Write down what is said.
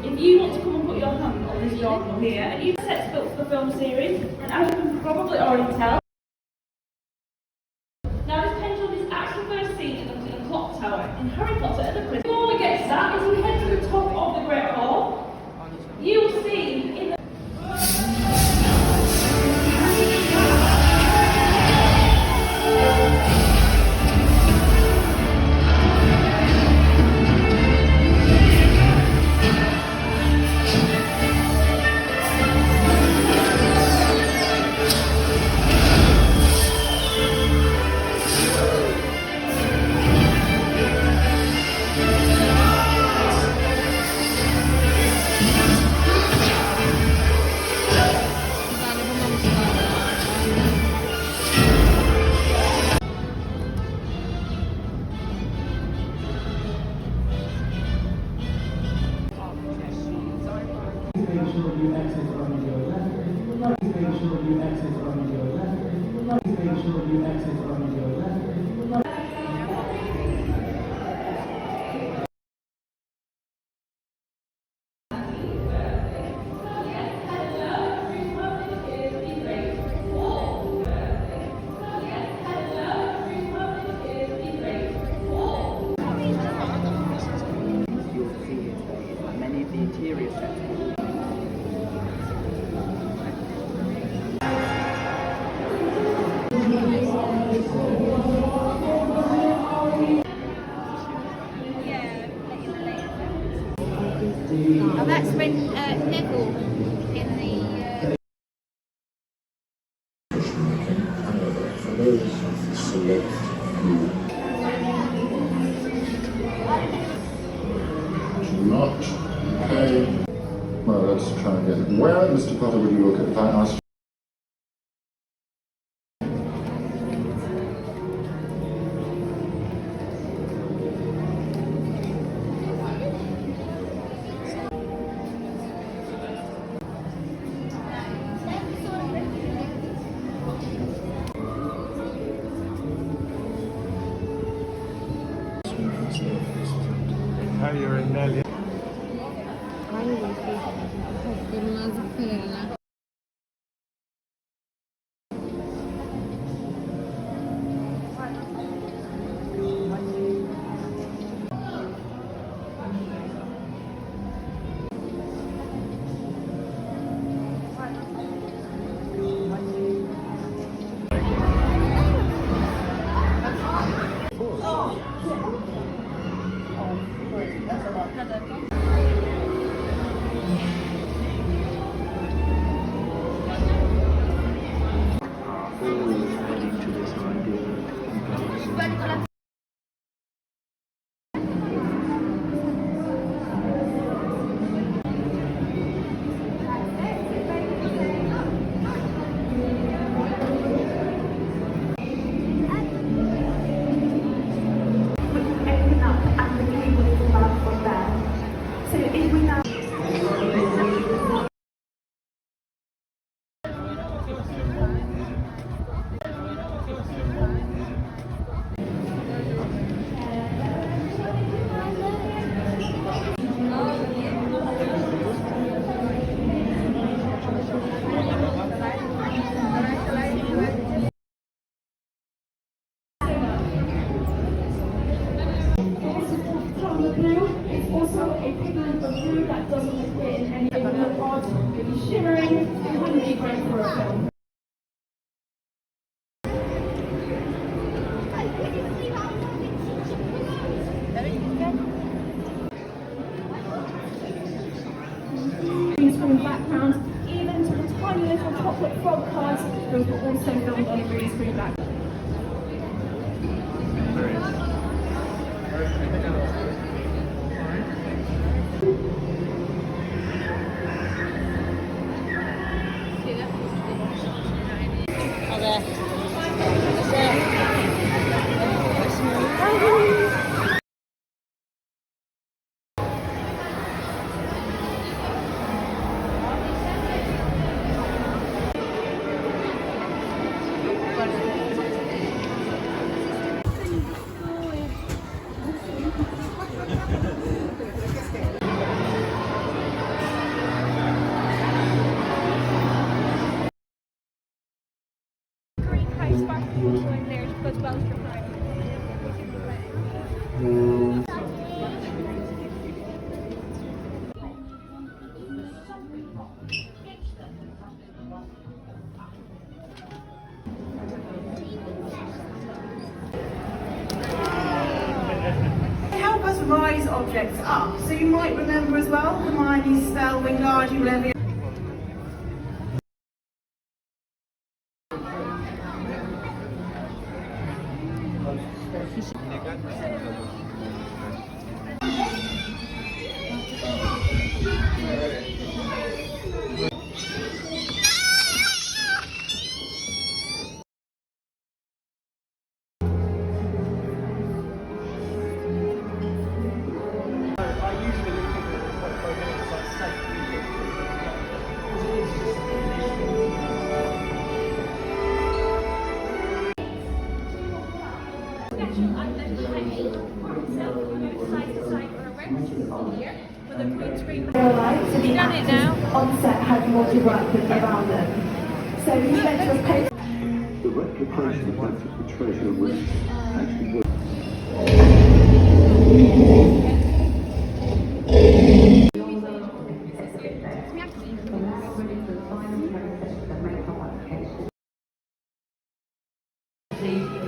If you want to come and put your hand on this journal here, and you set built for the film series, and as you can probably already tell, now this pendulum is actually first seen in the clock tower in Harry Potter and the Privet. Before we get to that, as you head to the top of the Great Hall, you will see in the Oh, that's when Neville in the... Not okay. Well, let's try and get it. Where, Mr. Potter, would you look at if I asked? You're in Nelly. Background, even to the tiny little chocolate frog cards, those were also filmed on a green screen background. See that? Help us rise objects up. So you might remember as well Hermione's spell Wingardium Leviosa. Have you done it now? On set had more to work with around them. So he meant to have paid. The replication of that treasure was actually worth. The